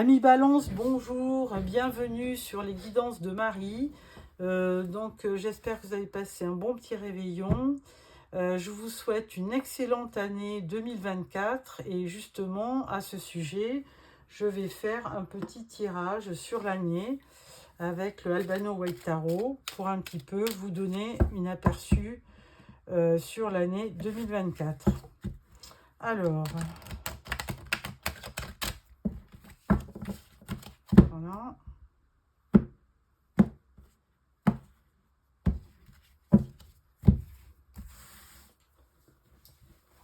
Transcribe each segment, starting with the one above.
Amis Balance, bonjour, bienvenue sur les guidances de Marie. J'espère que vous avez passé un bon petit réveillon. Je vous souhaite une excellente année 2024 et justement à ce sujet, je vais faire un petit tirage sur l'année avec le Albano White Tarot pour un petit peu vous donner une aperçu sur l'année 2024. Alors, voilà.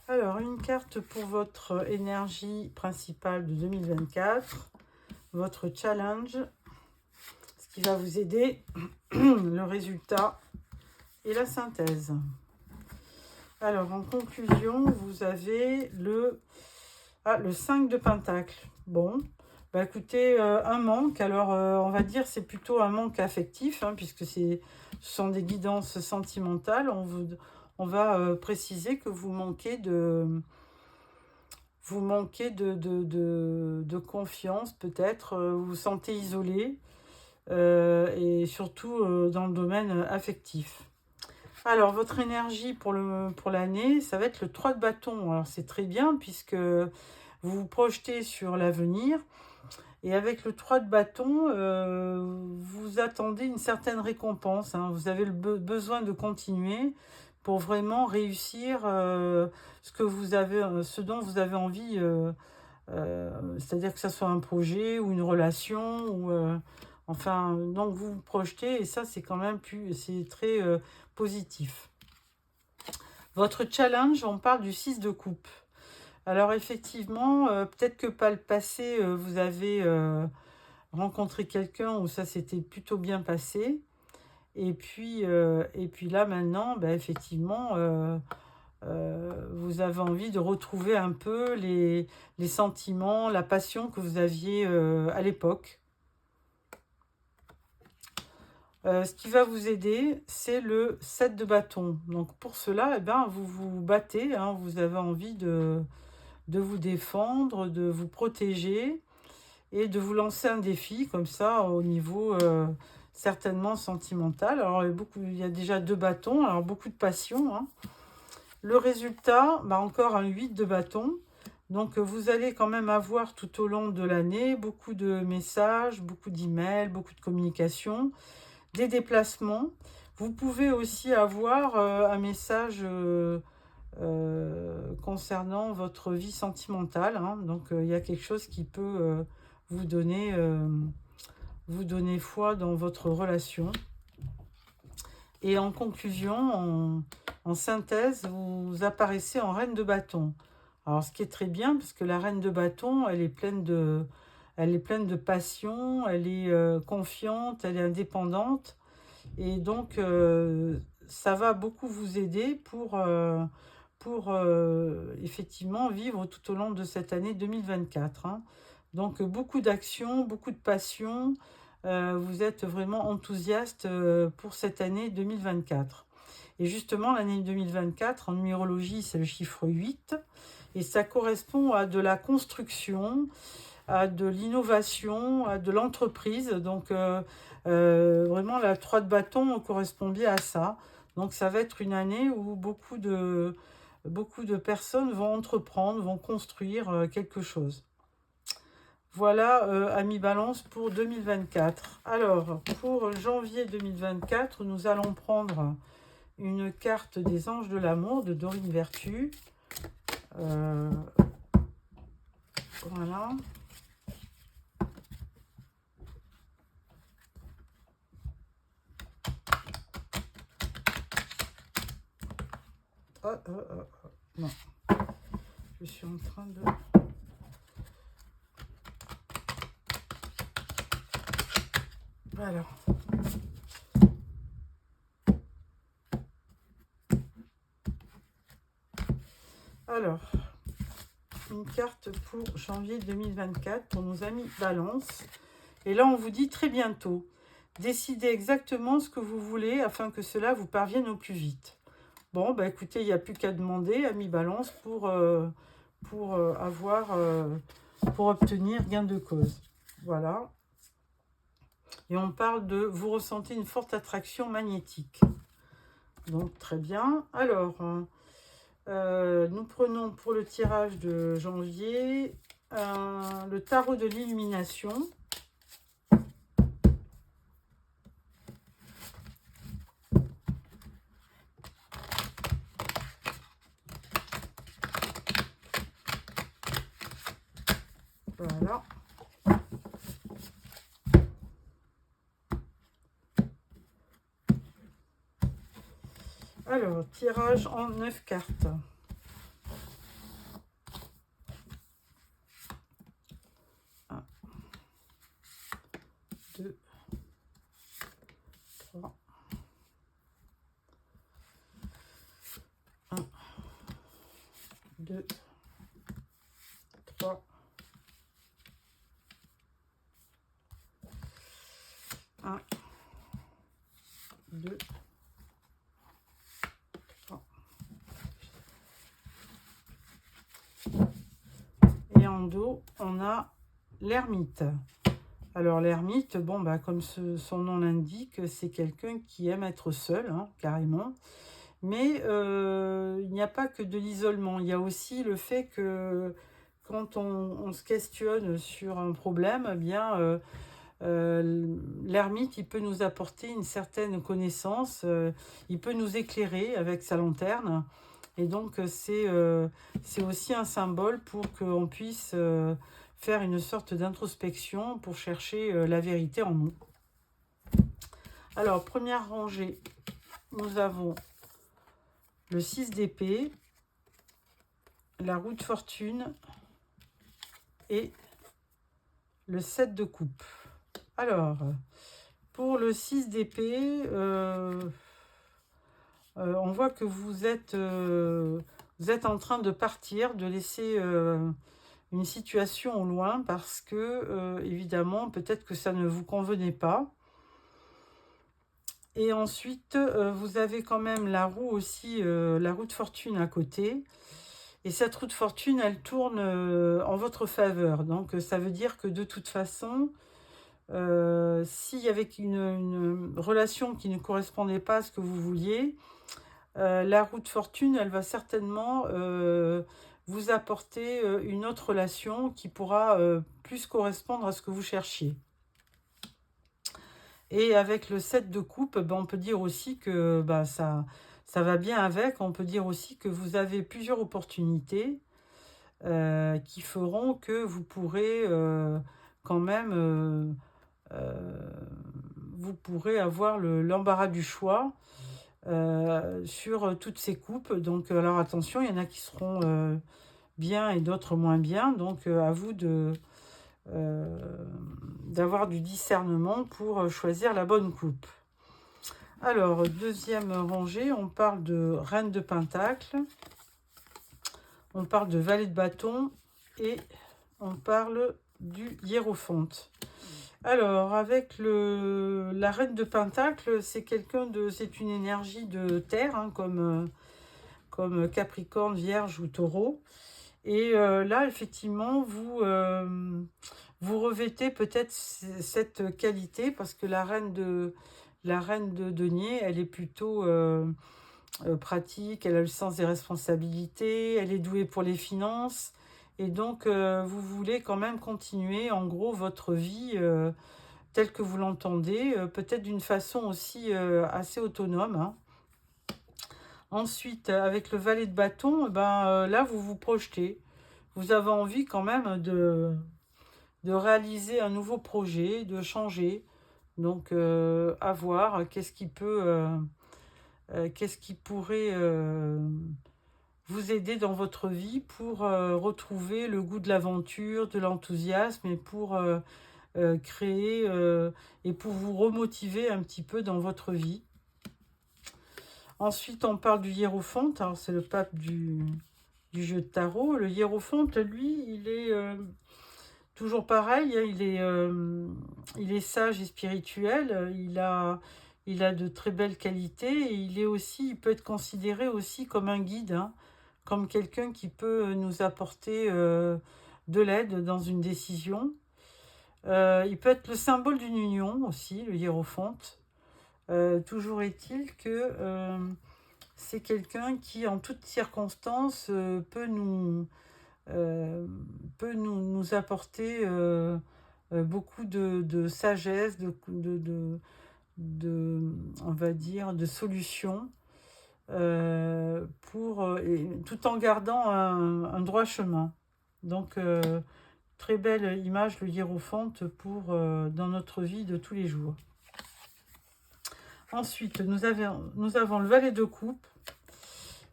Alors, une carte pour votre énergie principale de 2024, votre challenge, ce qui va vous aider, le résultat et la synthèse. Alors, en conclusion, vous avez le 5 de Pentacle. Bon, bah écoutez, un manque. Alors, on va dire c'est plutôt un manque affectif, puisque ce sont des guidances sentimentales. On va préciser que vous manquez de confiance, peut-être, vous vous sentez isolé, et surtout dans le domaine affectif. Alors, votre énergie pour l'année, ça va être le 3 de bâton. Alors, c'est très bien puisque vous vous projetez sur l'avenir. Et avec le 3 de bâton, vous attendez une certaine récompense. Vous avez besoin de continuer pour vraiment réussir ce dont vous avez envie. C'est-à-dire que ce soit un projet ou une relation. Donc vous vous projetez et ça, c'est quand même c'est très positif. Votre challenge, on parle du 6 de coupe. Alors effectivement, peut-être que par le passé, vous avez rencontré quelqu'un où ça s'était plutôt bien passé. Et puis là, maintenant, effectivement, vous avez envie de retrouver un peu les sentiments, la passion que vous aviez à l'époque. Ce qui va vous aider, c'est le 7 de bâton. Donc pour cela, vous vous battez, vous avez envie de vous défendre, de vous protéger et de vous lancer un défi comme ça au niveau certainement sentimental. Alors il y a déjà 2 bâtons, alors beaucoup de passion. Le résultat, encore un 8 de bâton. Donc vous allez quand même avoir tout au long de l'année beaucoup de messages, beaucoup d'emails, beaucoup de communications, des déplacements. Vous pouvez aussi avoir un message concernant votre vie sentimentale. Donc il y a quelque chose qui peut vous donner foi dans votre relation. Et en conclusion, en synthèse, vous apparaissez en reine de bâton. Alors ce qui est très bien, parce que la reine de bâton, elle est pleine de passion, elle est confiante, elle est indépendante. Et donc, ça va beaucoup vous aider pour effectivement vivre tout au long de cette année 2024. Donc, beaucoup d'actions, beaucoup de passion. Vous êtes vraiment enthousiaste pour cette année 2024. Et justement, l'année 2024, en numérologie, c'est le chiffre 8. Et ça correspond à de la construction, à de l'innovation, à de l'entreprise. Donc, vraiment, la 3 de bâton correspond bien à ça. Donc, ça va être une année où beaucoup de personnes vont entreprendre, vont construire quelque chose. Voilà, amis Balance, pour 2024. Alors, pour janvier 2024, nous allons prendre une carte des anges de l'amour de Dorine Vertu. Voilà. Non. Je suis en train de... Voilà. Alors, une carte pour janvier 2024 pour nos amis Balance. Et là, on vous dit très bientôt. Décidez exactement ce que vous voulez afin que cela vous parvienne au plus vite. Bon, écoutez, il n'y a plus qu'à demander, amis Balance, pour obtenir gain de cause. Voilà. Et on parle de vous ressentez une forte attraction magnétique. Donc très bien. Alors, nous prenons pour le tirage de janvier le tarot de l'illumination. Voilà. Alors, tirage en 9 cartes. Un, 2, 3, 1, 2, 3, 1, 2, 3. Et en dos, on a l'ermite. Alors l'ermite, bon, bah, comme son nom l'indique, c'est quelqu'un qui aime être seul, hein, carrément. Mais il n'y a pas que de l'isolement. Il y a aussi le fait que quand on se questionne sur un problème, eh bien, l'ermite, il peut nous apporter une certaine connaissance, il peut nous éclairer avec sa lanterne. Et donc, c'est aussi un symbole pour qu'on puisse faire une sorte d'introspection pour chercher la vérité en nous. Alors, première rangée, nous avons le 6 d'épée, la roue de fortune et le 7 de coupe. Alors, pour le 6 d'épée, on voit que vous êtes en train de partir, de laisser une situation au loin parce que, évidemment, peut-être que ça ne vous convenait pas. Et ensuite, vous avez quand même la roue aussi, la roue de fortune à côté. Et cette roue de fortune, elle tourne en votre faveur. Donc, ça veut dire que de toute façon, s'il y avait une relation qui ne correspondait pas à ce que vous vouliez, la roue de fortune, elle va certainement vous apporter une autre relation qui pourra plus correspondre à ce que vous cherchiez. Et avec le 7 de coupe, ben, on peut dire aussi que ça va bien avec. On peut dire aussi que vous avez plusieurs opportunités qui feront que vous pourrez quand même vous pourrez avoir l'embarras du choix sur toutes ces coupes. Donc, alors attention, il y en a qui seront bien et d'autres moins bien. Donc, à vous d'avoir du discernement pour choisir la bonne coupe. Alors, deuxième rangée, on parle de Reine de Pentacle, on parle de Valet de Bâton et on parle du Hiérophante. Alors, avec la Reine de Pentacle, c'est une énergie de terre, hein, comme Capricorne, Vierge ou Taureau. Et là, effectivement, vous revêtez peut-être cette qualité parce que la reine de denier, elle est plutôt pratique, elle a le sens des responsabilités, elle est douée pour les finances. Et donc, vous voulez quand même continuer, en gros, votre vie telle que vous l'entendez, peut-être d'une façon aussi assez autonome, hein. Ensuite, avec le valet de bâton, là, vous vous projetez. Vous avez envie quand même de réaliser un nouveau projet, de changer. Donc, à voir qu'est-ce qui pourrait vous aider dans votre vie pour retrouver le goût de l'aventure, de l'enthousiasme et pour créer et pour vous remotiver un petit peu dans votre vie. Ensuite, on parle du hiérophante. Alors, c'est le pape du jeu de tarot. Le hiérophante, lui, il est toujours pareil. Il est sage et spirituel. Il a de très belles qualités. Et il peut être considéré aussi comme un guide, hein, comme quelqu'un qui peut nous apporter de l'aide dans une décision. Il peut être le symbole d'une union aussi, le hiérophante. Toujours est-il que c'est quelqu'un qui, en toutes circonstances, euh, peut nous apporter beaucoup de sagesse, on va dire, de solutions, tout en gardant un droit chemin. Donc, très belle image, le hiérophante, dans notre vie de tous les jours. Ensuite, nous avons le valet de coupe,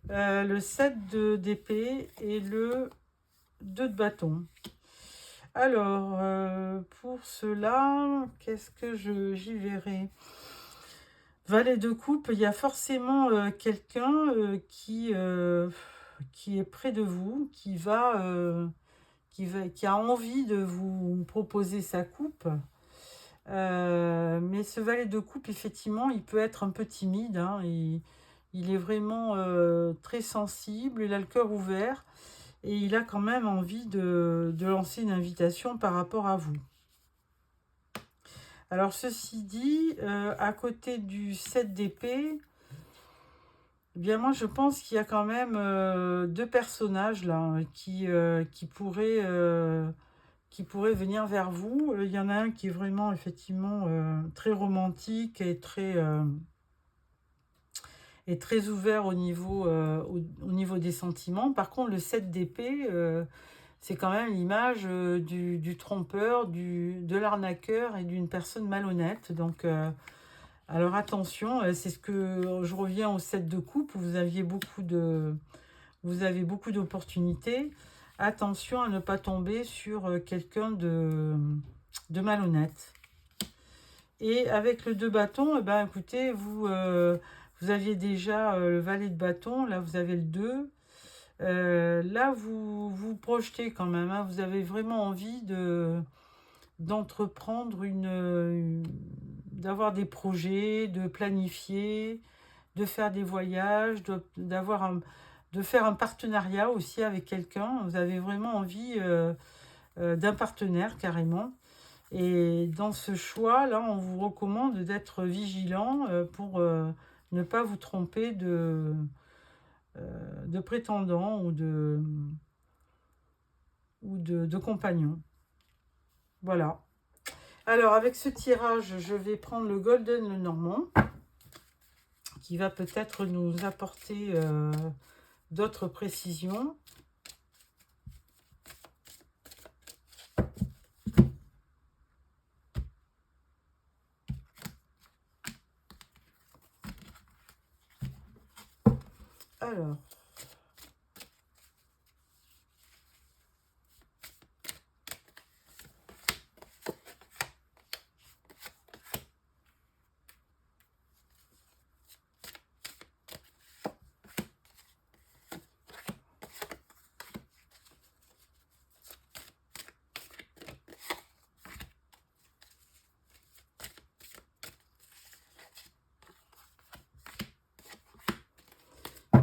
le 7 d'épée et le 2 de bâton. Alors, pour cela, qu'est-ce que j'y verrai? Valet de coupe, il y a forcément quelqu'un qui est près de vous, qui a envie de vous proposer sa coupe. Mais ce valet de coupe, effectivement, il peut être un peu timide, hein, il est vraiment très sensible, il a le cœur ouvert et il a quand même envie de lancer une invitation par rapport à vous. Alors, ceci dit, à côté du 7 d'épée, eh bien moi je pense qu'il y a quand même deux personnages là qui pourraient venir vers vous. Il y en a un qui est vraiment effectivement très romantique et très ouvert au niveau des sentiments. Par contre, le 7 d'épée, c'est quand même l'image du trompeur, de l'arnaqueur et d'une personne malhonnête. Donc, alors attention, c'est ce que je reviens au 7 de coupe, où vous avez beaucoup d'opportunités. Attention à ne pas tomber sur quelqu'un de malhonnête. Et avec le 2 bâtons, eh ben, écoutez, vous aviez déjà le valet de bâton, là vous avez le 2. Là, vous projetez quand même, hein, vous avez vraiment envie d'entreprendre d'avoir des projets, de planifier, de faire des voyages, de faire un partenariat aussi avec quelqu'un. Vous avez vraiment envie d'un partenaire carrément. Et dans ce choix-là, on vous recommande d'être vigilant pour ne pas vous tromper de prétendant ou de compagnon. Voilà. Alors, avec ce tirage, je vais prendre le Golden Lenormand, qui va peut-être nous apporter d'autres précisions.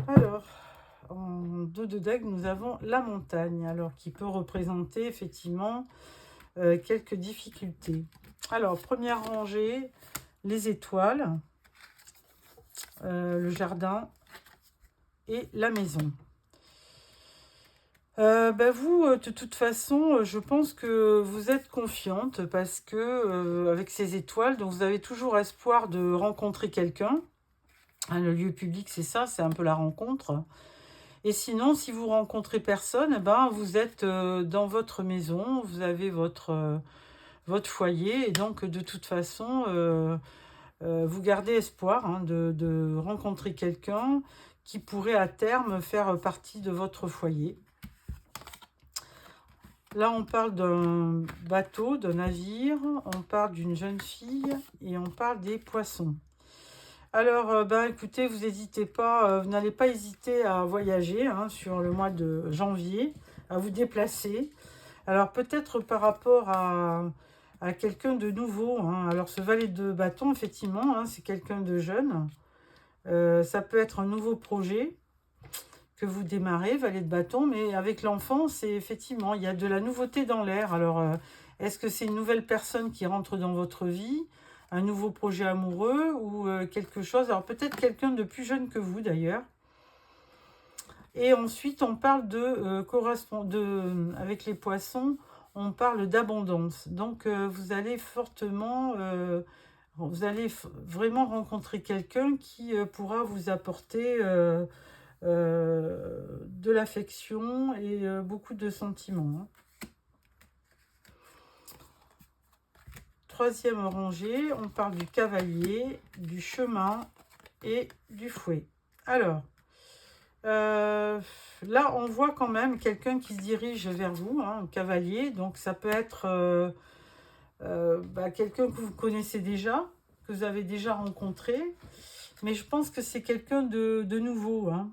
Alors, en 2 de dague, nous avons la montagne, alors qui peut représenter effectivement quelques difficultés. Alors, première rangée, les étoiles, le jardin et la maison. Vous, de toute façon, je pense que vous êtes confiante parce que avec ces étoiles, donc vous avez toujours espoir de rencontrer quelqu'un. Hein, le lieu public, c'est ça, c'est un peu la rencontre. Et sinon, si vous rencontrez personne, vous êtes dans votre maison, vous avez votre foyer, et donc de toute façon, vous gardez espoir hein, de rencontrer quelqu'un qui pourrait à terme faire partie de votre foyer. Là, on parle d'un bateau, d'un navire, on parle d'une jeune fille et on parle des poissons. Alors, écoutez, vous n'hésitez pas, vous n'allez pas hésiter à voyager hein, sur le mois de janvier, à vous déplacer. Alors, peut-être par rapport à quelqu'un de nouveau. Hein. Alors, ce valet de bâton, effectivement, hein, c'est quelqu'un de jeune. Ça peut être un nouveau projet que vous démarrez, valet de bâton, mais avec l'enfant, c'est effectivement, il y a de la nouveauté dans l'air. Alors, Est-ce que c'est une nouvelle personne qui rentre dans votre vie, un nouveau projet amoureux ou quelque chose? Alors peut-être quelqu'un de plus jeune que vous d'ailleurs. Et ensuite, on parle avec les poissons, on parle d'abondance. Donc, vous allez vraiment rencontrer quelqu'un qui pourra vous apporter de l'affection et beaucoup de sentiments. Hein. Troisième rangée, on parle du cavalier, du chemin et du fouet. Alors, là, on voit quand même quelqu'un qui se dirige vers vous, un cavalier. Donc, ça peut être quelqu'un que vous connaissez déjà, que vous avez déjà rencontré. Mais je pense que c'est quelqu'un de nouveau. Hein,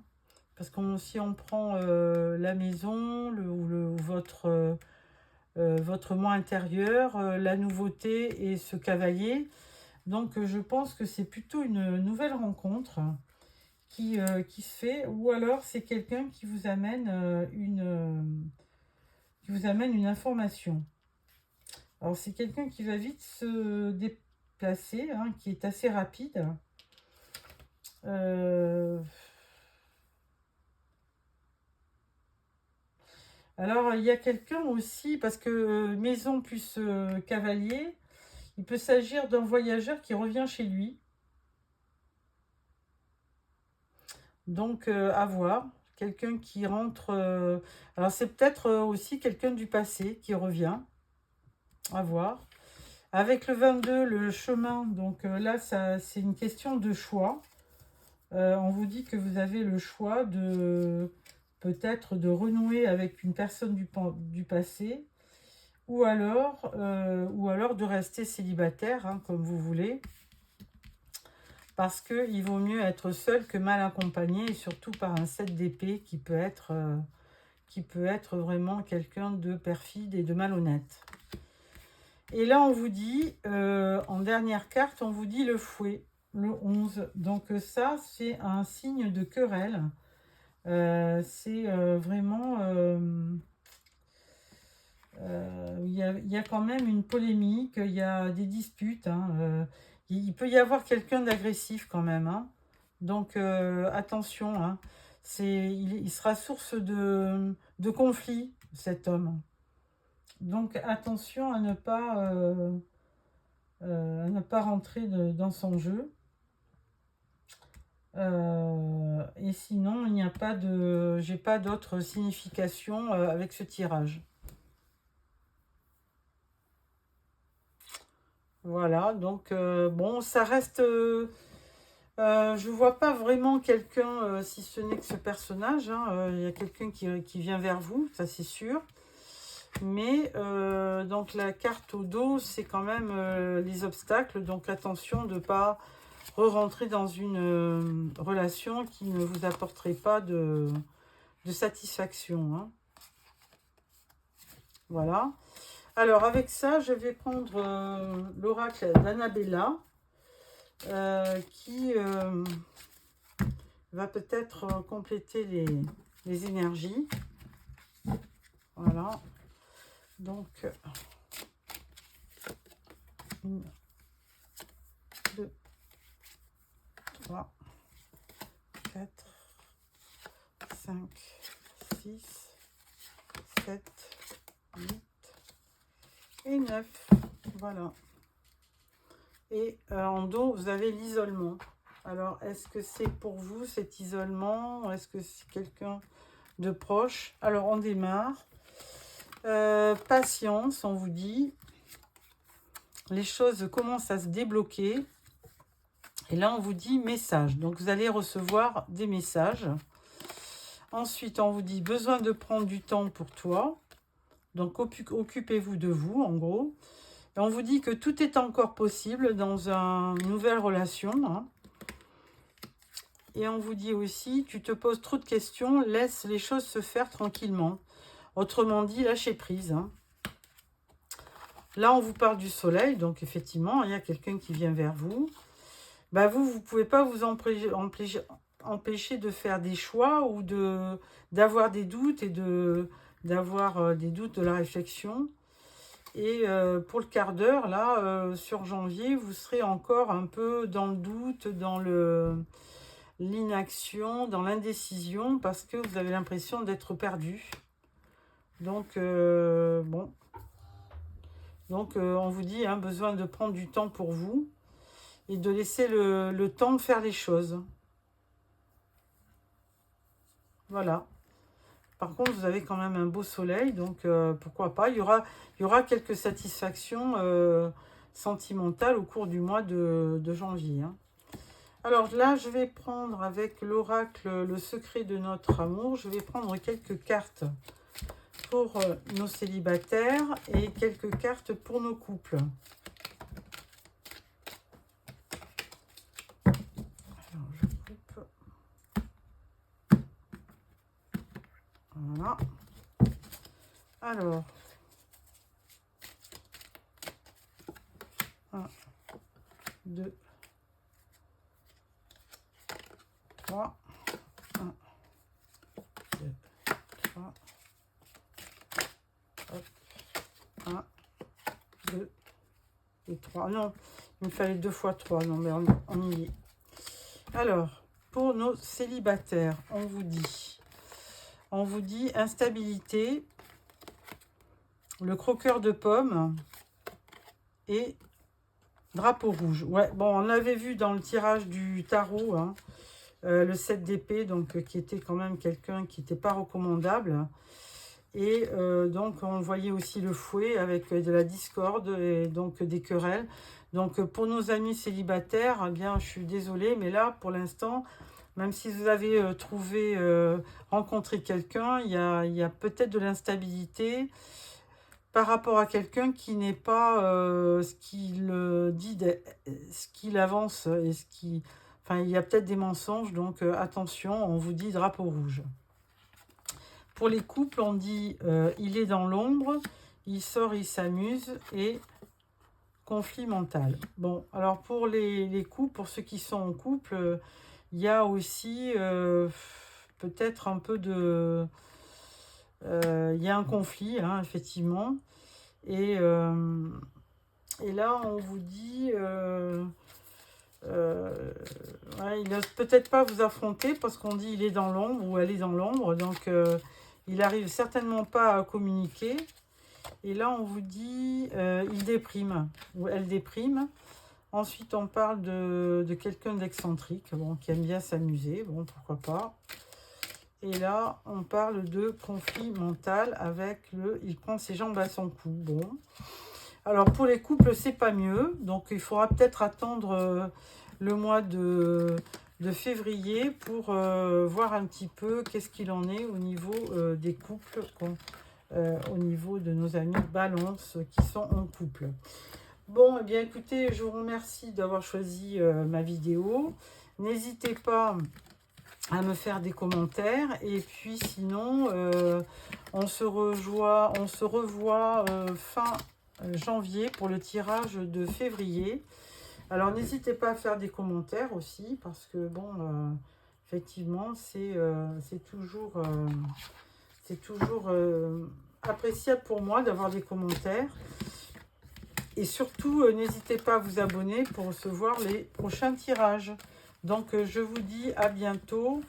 parce que si on prend la maison, votre moi intérieur, la nouveauté et ce cavalier, donc je pense que c'est plutôt une nouvelle rencontre qui se fait, ou alors c'est quelqu'un qui vous amène une information. Alors c'est quelqu'un qui va vite se déplacer, hein, qui est assez rapide. Alors il y a quelqu'un aussi, parce que maison plus cavalier, il peut s'agir d'un voyageur qui revient chez lui. Donc, à voir. Quelqu'un qui rentre... alors, c'est peut-être aussi quelqu'un du passé qui revient. À voir. Avec le 22, le chemin, donc là, c'est une question de choix. On vous dit que vous avez le choix de peut-être de renouer avec une personne du passé ou alors de rester célibataire, hein, comme vous voulez. Parce qu'il vaut mieux être seul que mal accompagné, et surtout par un 7 d'épée qui peut être vraiment quelqu'un de perfide et de malhonnête. Et là, on vous dit, en dernière carte, on vous dit le fouet, le 11. Donc ça, c'est un signe de querelle. C'est vraiment... il y a quand même une polémique, il y a des disputes, hein, il peut y avoir quelqu'un d'agressif quand même, hein. Donc attention, hein, il sera source de conflit, cet homme. Donc attention à ne pas rentrer dans son jeu. Et sinon, il n'y a pas j'ai pas d'autre signification avec ce tirage. Voilà, donc bon, ça reste... je vois pas vraiment quelqu'un, si ce n'est que ce personnage. Hein, il y a quelqu'un qui vient vers vous, ça c'est sûr. Mais donc la carte au dos, c'est quand même les obstacles. Donc attention de ne pas re-rentrer dans une relation qui ne vous apporterait pas de satisfaction. Hein. Voilà. Alors, avec ça, je vais prendre l'oracle d'Annabella, qui va peut-être compléter les énergies. Voilà. Donc, 1, 2, 3, 4, 5, 6, 7, 8, et 9. Voilà. Et en dos, vous avez l'isolement. Alors, est-ce que c'est pour vous cet isolement? Est-ce que c'est quelqu'un de proche? Alors, on démarre. Patience, on vous dit. Les choses commencent à se débloquer. Et là, on vous dit message. Donc, vous allez recevoir des messages. Ensuite, on vous dit besoin de prendre du temps pour toi. Donc, occupez-vous de vous, en gros. Et on vous dit que tout est encore possible dans une nouvelle relation. Hein. Et on vous dit aussi, tu te poses trop de questions, laisse les choses se faire tranquillement. Autrement dit, lâchez prise. Hein. Là, on vous parle du soleil. Donc, effectivement, il y a quelqu'un qui vient vers vous. Bah, vous ne pouvez pas vous empêcher de faire des choix ou d'avoir des doutes et d'avoir des doutes de la réflexion. Et pour le quart d'heure, là, sur janvier, vous serez encore un peu dans le doute, dans l'inaction, dans l'indécision, parce que vous avez l'impression d'être perdu. Donc, bon. Donc, on vous dit, hein, besoin de prendre du temps pour vous et de laisser le temps de faire les choses. Voilà. Par contre, vous avez quand même un beau soleil, donc pourquoi pas. Il y aura quelques satisfactions sentimentales au cours du mois de janvier. Hein. Alors là, je vais prendre avec l'oracle Le secret de notre amour. Je vais prendre quelques cartes pour nos célibataires et quelques cartes pour nos couples. Alors, je coupe. Voilà. Alors, 1, 2, 3, 1, 2, 3, hop, 1, 2 et 3. Non, il me fallait 2 fois 3. Non, mais on y est. Alors, pour nos célibataires, on vous dit instabilité, le croqueur de pommes et drapeau rouge. Ouais, bon, on avait vu dans le tirage du tarot, hein, le 7 d'épée, donc qui était quand même quelqu'un qui n'était pas recommandable. Et donc, on voyait aussi le fouet avec de la discorde et donc des querelles. Donc, pour nos amis célibataires, eh bien, je suis désolée, mais là, pour l'instant, même si vous avez rencontré quelqu'un, il y a peut-être de l'instabilité par rapport à quelqu'un qui n'est pas ce qu'il dit, ce qu'il avance et ce qui... Enfin, il y a peut-être des mensonges, donc attention, on vous dit drapeau rouge. Pour les couples, on dit il est dans l'ombre, il sort, il s'amuse et conflit mental. Bon, alors pour les couples, pour ceux qui sont en couple, il y a aussi peut-être un peu de... il y a un conflit, hein, effectivement. Et là, on vous dit... ouais, il n'ose peut-être pas vous affronter parce qu'on dit il est dans l'ombre ou elle est dans l'ombre. Donc, il n'arrive certainement pas à communiquer. Et là, on vous dit il déprime ou elle déprime. Ensuite, on parle de quelqu'un d'excentrique, bon, qui aime bien s'amuser. Bon, pourquoi pas. Et là, on parle de conflit mental avec le... Il prend ses jambes à son cou. Bon. Alors, pour les couples, c'est pas mieux. Donc, il faudra peut-être attendre le mois de février pour voir un petit peu qu'est-ce qu'il en est au niveau des couples, au niveau de nos amis Balance qui sont en couple. Bon, eh bien, écoutez, je vous remercie d'avoir choisi ma vidéo. N'hésitez pas à me faire des commentaires et puis sinon on se revoit fin janvier pour le tirage de février. Alors n'hésitez pas à faire des commentaires aussi parce que bon effectivement c'est toujours appréciable pour moi d'avoir des commentaires et surtout n'hésitez pas à vous abonner pour recevoir les prochains tirages. Donc, je vous dis à bientôt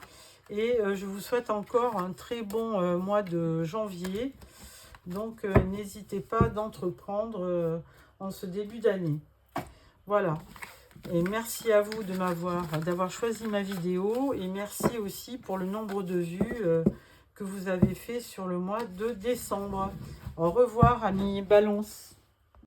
et je vous souhaite encore un très bon mois de janvier. Donc, n'hésitez pas d'entreprendre en ce début d'année. Voilà. Et merci à vous d'avoir choisi ma vidéo et merci aussi pour le nombre de vues que vous avez fait sur le mois de décembre. Au revoir, amis Balance.